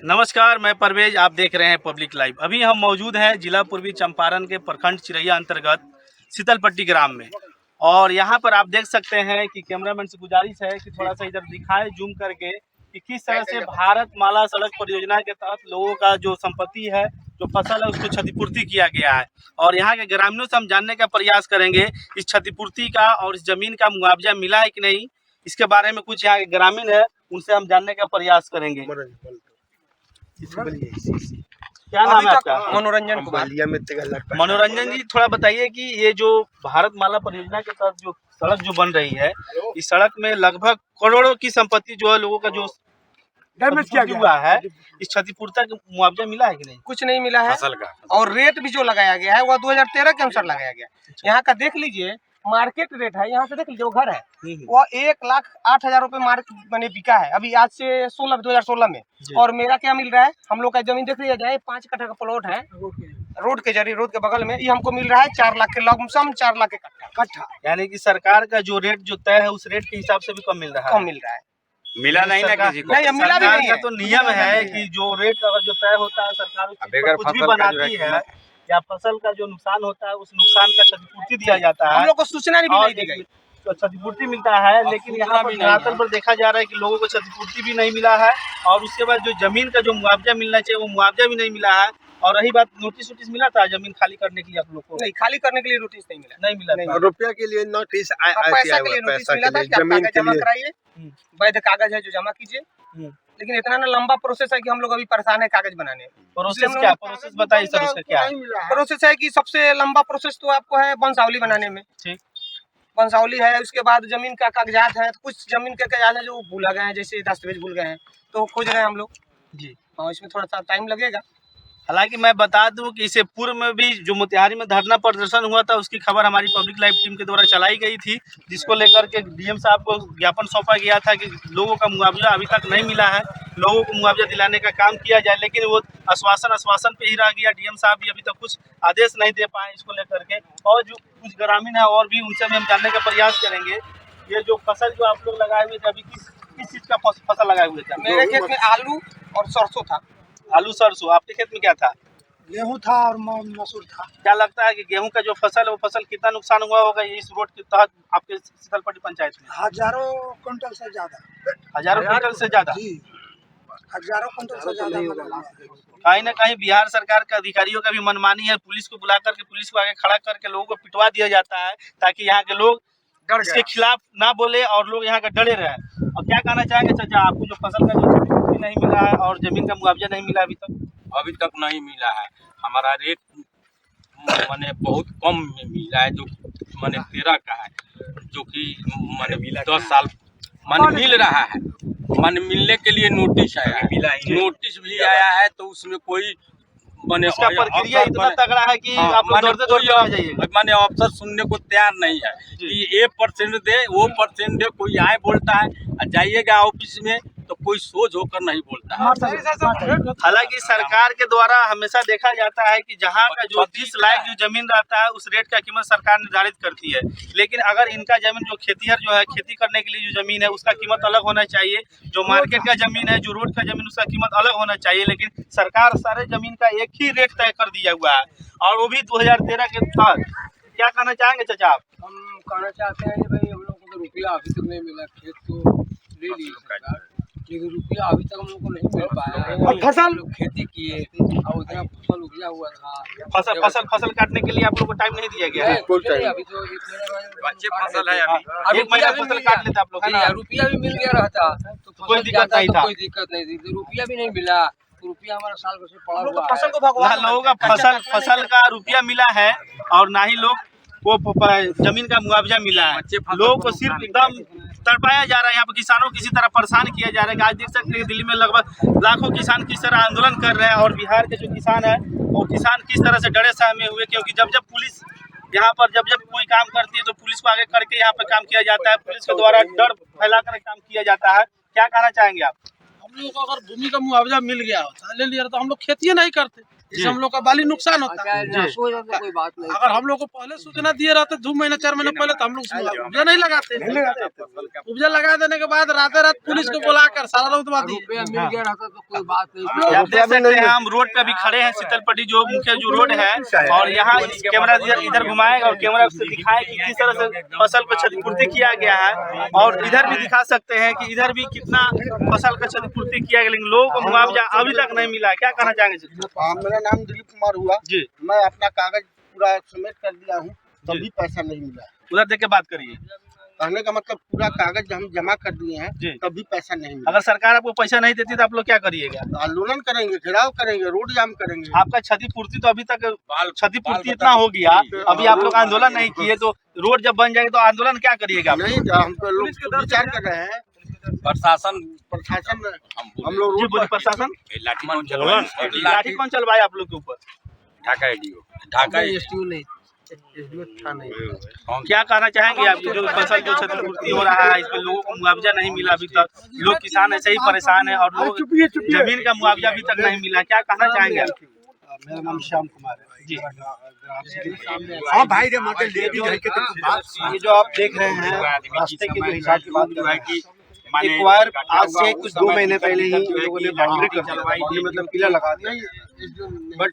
नमस्कार, मैं परवेज, आप देख रहे हैं पब्लिक लाइव। अभी हम मौजूद हैं जिला पूर्वी चंपारण के प्रखंड चिरैया अंतर्गत शीतलपट्टी ग्राम में, और यहाँ पर आप देख सकते हैं कि कैमरामैन से गुजारिश है कि थोड़ा सा इधर दिखाएं जूम करके कि किस तरह से भारत माला सड़क परियोजना के तहत लोगों का जो संपत्ति है, जो फसल है, उसको क्षतिपूर्ति किया गया है। और यहाँ के ग्रामीणों से हम जानने का प्रयास करेंगे इस क्षतिपूर्ति का और इस जमीन का मुआवजा मिला है कि नहीं, इसके बारे में कुछ यहाँ के ग्रामीण है उनसे हम जानने का प्रयास करेंगे। क्या नाम है आपका? मनोरंजन कुमार। मनोरंजन जी, थोड़ा बताइए कि ये जो भारत माला परियोजना के तहत जो सड़क जो बन रही है, इस सड़क में लगभग करोड़ों की संपत्ति जो है लोगों का जो डैमेज किया हुआ है, इस क्षतिपूर्ति का मुआवजा मिला है कि नहीं? कुछ नहीं मिला है फसल का, और रेट भी जो लगाया गया है वह 2013 के अनुसार लगाया गया। यहाँ का देख लीजिए, मार्केट रेट है, यहाँ से देख लीजिए वो घर है वह 1,08,000 रुपए मार्केट बने बिका है अभी आज से 2016 में। और मेरा क्या मिल रहा है, हम लोग का जमीन देख लिया जाए, 5 कट्ठा का प्लॉट है रोड के जरिए, रोड के बगल में, ये हमको मिल रहा है 4 लाख के लमसम, 4 लाख के कट्ठा। यानी कि सरकार का जो रेट जो तय है उस रेट के हिसाब से भी कम मिल रहा है। कम मिल रहा है, मिला नहीं ना किसी को। नहीं मिला भी नहीं है। तो नियम है कि जो रेट अगर जो तय होता है सरकार कुछ भी बनाती है या फसल का जो नुकसान होता है उस नुकसान का क्षतिपूर्ति दिया जाता है। हम लोग को सूचना नहीं दी गई, तो क्षतिपूर्ति मिलता है, लेकिन यहाँ पर धरातल पर देखा जा रहा है कि लोगों को क्षतिपूर्ति भी नहीं मिला है, और उसके बाद जो जमीन का जो मुआवजा मिलना चाहिए वो मुआवजा भी नहीं मिला है। और रही बात, नोटिस वोटिस मिला था जमीन खाली करने के लिए आप लोग को? नहीं, खाली करने के लिए नोटिस नहीं मिला। रुपया के लिए नोटिस, पैसा के लिए नोटिस मिला था कि आप जमा कराइए, वैध कागज है जो जमा कीजिए। लेकिन इतना ना लंबा प्रोसेस है कि हम लोग अभी परेशान है कागज बनाने। प्रोसेस क्या? प्रोसेस बताइए सर, उसका क्या प्रोसेस है? कि सबसे लंबा प्रोसेस तो आपको है वंशावली बनाने में। ठीक, वंशावली है, उसके बाद जमीन का कागजात है, कुछ जमीन के कागजात है जो भूला गए हैं, जैसे दस्तावेज भूल गए हैं, तो खोज रहे हैं हम लोग जी। हाँ, इसमें थोड़ा सा टाइम लगेगा। हालांकि मैं बता दूं कि इससे पूर्व में भी जो मोतिहारी में धरना प्रदर्शन हुआ था उसकी खबर हमारी पब्लिक लाइव टीम के द्वारा चलाई गई थी, जिसको लेकर के डीएम साहब को ज्ञापन सौंपा गया था कि लोगों का मुआवजा अभी तक नहीं मिला है, लोगों को मुआवजा दिलाने का काम किया जाए। लेकिन वो आश्वासन पे ही रह गया। डीएम साहब भी अभी तक कुछ आदेश नहीं दे पाए इसको लेकर के। और जो कुछ ग्रामीण है और भी उनसे भी हम जानने का प्रयास करेंगे। ये जो फसल जो आप लोग लगाए हुए थे, अभी किस चीज़ का फसल लगाए हुए थे? मेरे खेत में आलू और सरसों था। आलू सरसों। आपके खेत में क्या था? गेहूं था और मसूर था। क्या लगता है कि गेहूं का जो फसल है वो फसल कितना नुकसान हुआ होगा इस रोड के तहत आपके शीतलपट्टी पंचायत में? हजारों क्विंटल से ज्यादा। हजारों क्विंटल से ज्यादा? जी, हजारों क्विंटल से ज्यादा। कहीं ना कहीं बिहार सरकार के अधिकारियों का भी मनमानी है। पुलिस को बुला करके, पुलिस को आगे खड़ा करके लोगों को पिटवा दिया जाता है ताकि यहाँ के लोग इसके खिलाफ ना बोले और लोग यहाँ का डरे रहे। और क्या कहना चाहेंगे चाचा, आपको जो फसल का जो क्षतिपूर्ति नहीं मिला है और जमीन का मुआवजा नहीं मिला अभी तक नहीं मिला है। हमारा रेट माने बहुत कम में मिला है, जो माने 13 का है, जो कि माने 10 साल माने मिल रहा है। माने मिलने के लिए नोटिस आया है, नोटिस भी आया है, तो उसमें कोई माने प्रक्रिया इतना तगड़ा है कि आप लोग दौड़ते आ जाइए। माने अफसर सुनने को तैयार नहीं है कि ये परसेंट दे, वो परसेंट दे। कोई आए बोलता है, जाइएगा ऑफिस में तो कोई सोच होकर नहीं बोलता है। हालांकि सरकार के द्वारा हमेशा देखा जाता है कि जहां का जो 30 लाख जो जमीन रहता है उस रेट का कीमत सरकार निर्धारित करती है। लेकिन अगर इनका जमीन जो खेतीहर जो है, खेती करने के लिए जो जमीन है उसका कीमत अलग होना चाहिए, जो मार्केट का जमीन है, जो रोड का जमीन, उसका कीमत अलग होना चाहिए। लेकिन सरकार सारे जमीन का एक ही रेट तय कर दिया हुआ है, और वो भी 2013 के तहत। क्या कहना चाहेंगे चाचा आप? हम कहना चाहते हैं कि भाई हम लोग को रुपया अभी तक नहीं मिला। खेत तो ले लिए सरकार, लेकिन रुपया अभी तक हम लोग को नहीं मिल पाया। फसल खेती किए और उतना फसल उगया हुआ था। फसल काटने के लिए आप लोग को टाइम नहीं दिया गया है? अभी तो बच्चे फसल है, अभी एक महीना फसल काट लेते आप लोग। रुपया भी मिल गया रहता तो कोई दिक्कत नहीं था। कोई दिक्कत नहीं थी। रुपया भी नहीं मिला, रुपया हमारा साल भर से पड़ा हुआ है। फसल को भगवान लोगों का फसल का रुपया मिला है और ना ही लोग को जमीन का मुआवजा मिला है। लोगों को सिर्फ एकदम तड़पाया जा रहा है, यहाँ पर किसानों को किसी तरह परेशान किया जा रहा है। आज देख सकते हैं दिल्ली में लगभग लाखों किसान किस तरह आंदोलन कर रहे हैं और बिहार के जो किसान है वो किसान किस तरह से डरे सहमे हुए, क्योंकि जब जब पुलिस यहाँ पर जब जब कोई काम करती है तो पुलिस को आगे करके यहाँ पर काम किया जाता है, पुलिस के द्वारा डर फैलाकर काम किया जाता है। क्या कहना चाहेंगे आप? हम लोग को अगर भूमि का मुआवजा मिल गया होता ले लिया तो हम लोग खेती नहीं करते, इससे हम लोग का बाली नुकसान होता है। कोई बात नहीं। अगर हम लोग को पहले सूचना दिए रहते 2 महीना 4 महीने पहले तो हम लोग उपजा नहीं लगाते। उपजा लगा देने के बाद रात रात पुलिस को बुलाकर सारा रुतबा दिए। मिल गया रहता तो कोई बात नहीं। आप देख सकते हैं हम रोड पे अभी खड़े हैं, शीतलपट्टी जो मुख्य जो रोड है, और यहाँ कैमरा इधर घुमाएगा और कैमरा से दिखाए कि किस तरह से फसल को क्षतिपूर्ति किया गया है, और इधर भी दिखा सकते हैं कि इधर भी कितना फसल का क्षतिपूर्ति किया गया, लेकिन लोगों को मुआवजा अभी तक नहीं मिला है। क्या कहना चाहेंगे? मेरा नाम दिलीप कुमार हुआ जी, मैं अपना कागज पूरा सबमिट कर दिया हूँ, तभी पैसा नहीं मिला। उधर देख के बात करिए। कहने का मतलब पूरा कागज हम जमा कर दिए हैं, जी। तभी पैसा नहीं मिला। अगर सरकार आपको पैसा नहीं देती तो आप लोग क्या करिएगा? आंदोलन करेंगे, घेराव करेंगे, रोड जाम करेंगे। आपका क्षतिपूर्ति तो अभी तक क्षतिपूर्ति इतना हो गया, अभी आप लोग आंदोलन नहीं किए तो रोड जब बन जाएगी तो आंदोलन क्या करिएगा? नहीं, हम लोग विचार कर रहे हैं। प्रशासन हम लोग जी बोलिए, प्रशासन लाठी कौन चलवाए? लाठी कौन चलवाए आप लोग के ऊपर? ढाका नहीं क्या कहना चाहेंगे आप? जो फसल जो क्षतिपूर्ति हो रहा है, इस पर लोगों को मुआवजा नहीं मिला अभी तक, लोग किसान ऐसे ही परेशान है और लोग जमीन का मुआवजा अभी तक नहीं मिला, क्या कहना चाहेंगे आप? मेरा नाम श्याम कुमार है जी, हाँ भाई रे मॉडल ये जो आप देख रहे हैं रास्ते के जो हिसाब की बात कर रहे हैं कि एक बार आज से कुछ 2 महीने पहले ही लोगों ने बाउंड्री कर दिया, मतलब किला लगा दिया, बट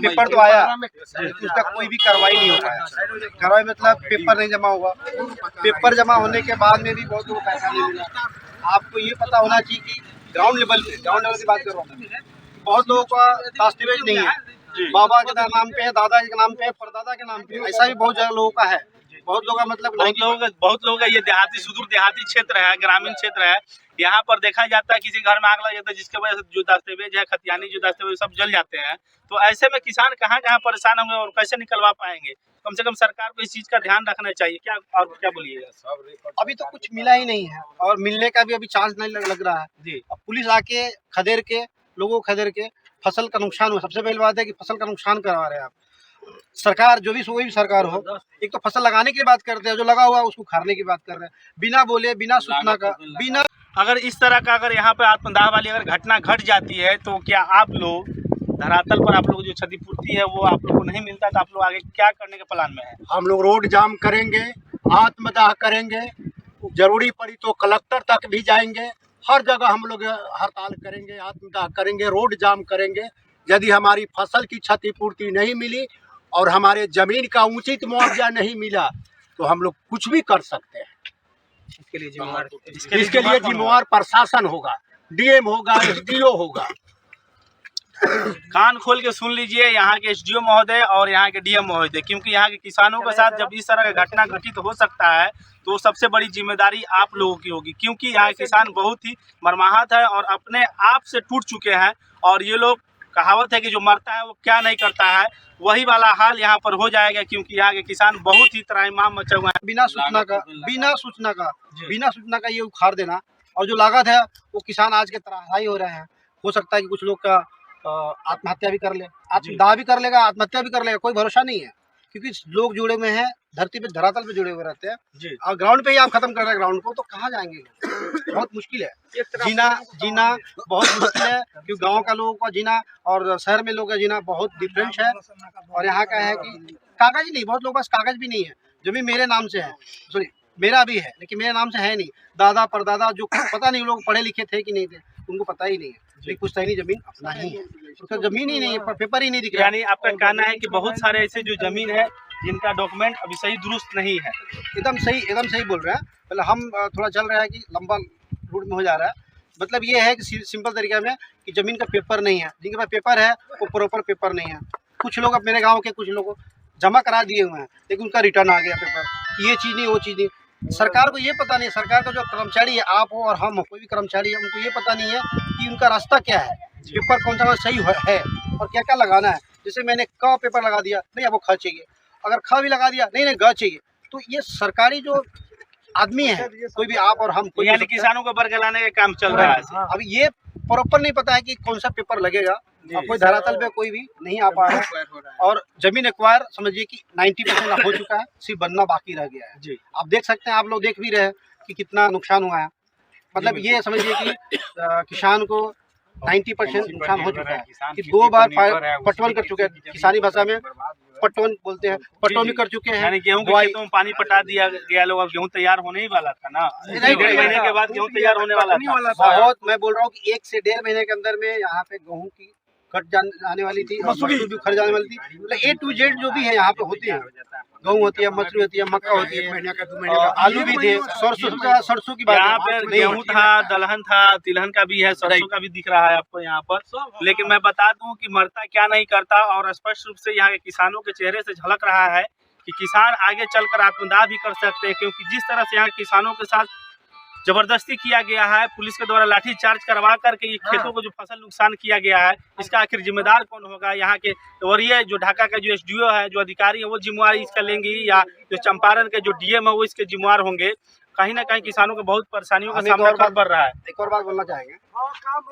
पेपर तो आया, उसका कोई भी कार्रवाई नहीं हो पाया। कार्रवाई मतलब पेपर नहीं जमा हुआ, पेपर जमा होने के बाद में भी बहुत लोगों को पैसा नहीं मिला। आपको ये पता होना चाहिए कि ग्राउंड लेवल की बात कर रहा हूँ, बहुत लोगों का दस्तावेज नहीं है, बाबा के नाम पे है, दादा के नाम पे है, परदादा के नाम पे, ऐसा भी बहुत ज्यादा लोगों का है। बहुत लोगों का मतलब बहुत लोगों का ये देहाती सुदूर देहाती क्षेत्र है, ग्रामीण क्षेत्र है, यहाँ पर देखा जाता है किसी घर में आग लग जाता है जिसके वजह से जो दस्तावेज है, खतियानी जो दस्तावेज सब जल जाते हैं। तो ऐसे में किसान कहाँ परेशान होंगे और कैसे निकलवा पाएंगे? कम से कम सरकार को इस चीज का ध्यान रखना चाहिए। क्या और क्या बोलिएगा? अभी तो कुछ मिला ही नहीं है और मिलने का भी अभी चांस नहीं लग रहा है जी। अब पुलिस आके खदेड़ के लोगों को खदेड़ के फसल का नुकसान हुआ। सबसे पहली बात है कि फसल का नुकसान करवा रहे हैं आप। सरकार जो भी कोई भी सरकार हो, एक तो फसल लगाने की बात करते हैं, जो लगा हुआ है उसको खारने की बात कर रहे हैं, बिना बोले, बिना सूचना का, बिना। अगर इस तरह का अगर यहाँ पे आत्मदाह वाली अगर घटना घट जाती है तो क्या आप लोग धरातल पर आप लोग जो क्षतिपूर्ति है वो आप लोग को नहीं मिलता तो आप लोग आगे क्या करने के प्लान में है? हम लोग रोड जाम करेंगे, आत्मदाह करेंगे, जरूरी पड़ी तो कलेक्टर तक भी जाएंगे, हर जगह हम लोग हड़ताल करेंगे, आत्मदाह करेंगे, रोड जाम करेंगे। यदि हमारी फसल की क्षतिपूर्ति नहीं मिली और हमारे जमीन का उचित मुआवजा नहीं मिला तो हम लोग कुछ भी कर सकते हैं। इसके लिए जिम्मेवार प्रशासन होगा, डीएम होगा, एसडीओ होगा। कान खोल के सुन लीजिए यहाँ के एसडीओ महोदय और यहाँ के डीएम महोदय, क्योंकि यहाँ के किसानों के साथ जब इस तरह का घटना घटित हो सकता है तो सबसे बड़ी जिम्मेदारी आप लोगों की होगी, क्योंकि यहाँ किसान बहुत ही मर्माहत है और अपने आप से टूट चुके हैं। और ये लोग कहावत है कि जो मरता है वो क्या नहीं करता है, वही वाला हाल यहाँ पर हो जाएगा, क्योंकि यहाँ के किसान बहुत ही त्राहिमाम मचे हुए हैं। बिना सूचना का ये उखाड़ देना और जो लागत है वो किसान आज के त्राही हो रहे हैं। हो सकता है कि कुछ लोग का आत्महत्या भी कर ले, आत्मदाह भी कर लेगा, आत्महत्या भी कर लेगा, कोई भरोसा नहीं है, क्योंकि लोग जुड़े हुए हैं धरती पे, धरातल पे जुड़े हुए रहते हैं। और ग्राउंड पे ही आप खत्म कर रहे हैं ग्राउंड को, तो कहाँ जाएंगे? बहुत मुश्किल है जीना बहुत मुश्किल है, क्योंकि गांव का लोगों का जीना और शहर में लोगों का जीना बहुत डिफरेंस है। और यहाँ का है कि कागज नहीं, बहुत लोगों के पास कागज भी नहीं है। जमीन मेरे नाम से है, सॉरी मेरा भी है, लेकिन मेरे नाम से है नहीं। दादा परदादा जो पता नहीं लोग पढ़े लिखे थे कि नहीं थे, उनको पता ही नहीं है, लेकिन कुछ नहीं, जमीन अपना ही है, उसका जमीन ही नहीं है, पेपर ही नहीं दिख रहा। यानी आपका कहना है कि बहुत सारे ऐसे जो जमीन है जिनका डॉक्यूमेंट अभी सही दुरुस्त नहीं है? एकदम सही बोल रहे हैं। पहले हम थोड़ा चल रहा है कि लंबा रूट में हो जा रहा है। मतलब ये है कि सिंपल तरीके में कि ज़मीन का पेपर नहीं है, जिनके पास पेपर है वो प्रॉपर पेपर नहीं है। कुछ लोग, अब मेरे गांव के कुछ लोग जमा करा दिए हुए हैं, लेकिन उनका रिटर्न आ गया पेपर, ये चीज़ नहीं, वो चीज़ नहीं। सरकार को ये पता नहीं, सरकार का जो कर्मचारी है, आप हो और हम हो, कोई भी कर्मचारी है, उनको ये पता नहीं है कि उनका रास्ता क्या है, पेपर कौन सा सही है और क्या क्या लगाना है। जैसे मैंने क पेपर लगा दिया, नहीं अब वो ख चाहिए, अगर ख भी लगा दिया, नहीं ग चाहिए। तो ये सरकारी जो आदमी है, कोई भी आप और हम, कोई यानी किसानों को बरगलाने का काम चल रहा है। अब ये प्रॉपर नहीं पता है कि कौन सा पेपर लगेगा, और कोई धरातल पे कोई भी नहीं आ पा रहा है, और जमीन एक्वायर समझिए कि 90% हो चुका है, सिर्फ बनना बाकी रह गया है। जी। आप देख सकते हैं, आप लोग देख भी रहे हैं कि कितना नुकसान हुआ है। मतलब ये समझिए कि किसान को 90% नुकसान हो चुका है कि 2 बार पटवन कर चुके हैं, किसानी भाषा में पटवन बोलते हैं, पटवन कर चुके हैं। यानी गेहूं के खेतों में पानी पटा दिया गया, लोग अब गेहूं तैयार होने ही वाला था ना, नहीं, 1.5 महीने के बाद गेहूं तैयार होने वाला था। बहुत, मैं बोल रहा हूँ कि 1 से 1.5 महीने के अंदर में यहाँ पे गेहूं की कट जाने वाली थी, मसूरी भी खर्च जाने वाली थी। मतलब A to Z जो भी है यहाँ पे होती है, गेहूं होती है, मसूरी होती है, मक्का होती है, आलू भी थे, सरसों की बात यहाँ पे गेहूं था, दलहन था, तिलहन का भी है, सरसों का भी दिख रहा है आपको यहाँ पर। लेकिन मैं बता दूं कि मरता क्या नहीं करता, और स्पष्ट रूप से यहाँ के किसानों के चेहरे से झलक रहा है कि किसान आगे चलकर आत्मदाह भी कर सकते हैं, क्योंकि जिस तरह से यहाँ किसानों के साथ जबरदस्ती किया गया है, पुलिस के द्वारा लाठी चार्ज करवा करके ये खेतों को जो फसल नुकसान किया गया है, इसका आखिर जिम्मेदार कौन होगा? यहाँ के वरीय जो ढाका का जो SDO है, जो अधिकारी है, वो जिम्मेवारी इसका लेंगे, या जो चंपारण के जो DM है वो इसके जिम्मेवार होंगे? कहीं ना कहीं किसानों को बहुत परेशानियों का सामना करना पड़ रहा है। एक और बात बोलना चाहेंगे,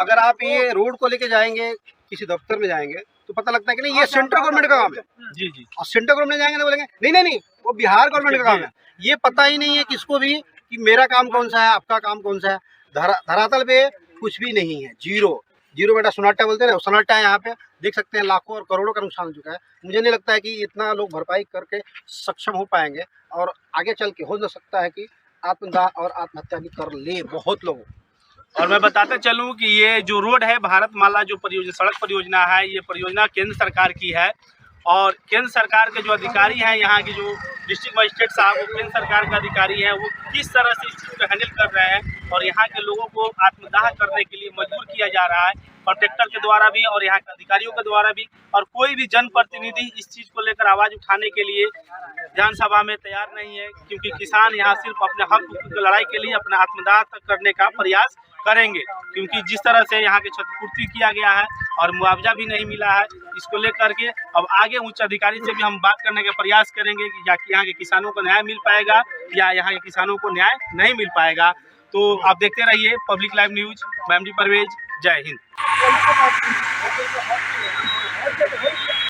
अगर आप ये रोड को लेके जाएंगे, किसी दफ्तर में जाएंगे, तो पता लगता है कि नहीं, ये सेंट्रल गवर्नमेंट का काम है। जी जी। और सेंट्रल गवर्नमेंट जाएंगे तो बोलेंगे नहीं, वो बिहार गवर्नमेंट का काम है। ये पता ही नहीं है किसको भी कि मेरा काम कौन सा है, आपका काम कौन सा है। धरातल पे कुछ भी नहीं है, जीरो बेटा सन्नाटा बोलते हैं ना, सन्नाटा है। यहाँ पे देख सकते हैं लाखों और करोड़ों का नुकसान हो चुका है। मुझे नहीं लगता है कि इतना लोग भरपाई करके सक्षम हो पाएंगे, और आगे चल के हो सकता है कि आत्मदाह और आत्महत्या भी कर ले बहुत लोग। और मैं बताते चलूं कि ये जो रोड है, भारतमाला जो परियोजना, सड़क परियोजना है, ये परियोजना केंद्र सरकार की है, और केंद्र सरकार के जो अधिकारी हैं, यहाँ के जो डिस्ट्रिक्ट मजिस्ट्रेट साहब, वो केंद्र सरकार के अधिकारी हैं, वो किस तरह से इस चीज़ को हैंडल कर रहे हैं, और यहाँ के लोगों को आत्मदाह करने के लिए मजबूर किया जा रहा है, कॉन्ट्रैक्टर के द्वारा भी और यहाँ के अधिकारियों के द्वारा भी। और कोई भी जनप्रतिनिधि इस चीज़ को लेकर आवाज़ उठाने के लिए विधानसभा में तैयार नहीं है, क्योंकि किसान यहाँ सिर्फ अपने हक की लड़ाई के लिए अपना आत्मदाह करने का प्रयास करेंगे, क्योंकि जिस तरह से यहाँ के क्षतिपूर्ति किया गया है और मुआवजा भी नहीं मिला है, इसको लेकर के अब आगे उच्च अधिकारी से भी हम बात करने का प्रयास करेंगे कि यहाँ के किसानों को न्याय मिल पाएगा या यहाँ के किसानों को न्याय नहीं मिल पाएगा। तो आप देखते रहिए पब्लिक लाइव न्यूज। मैं MD परवेज, जय हिंद।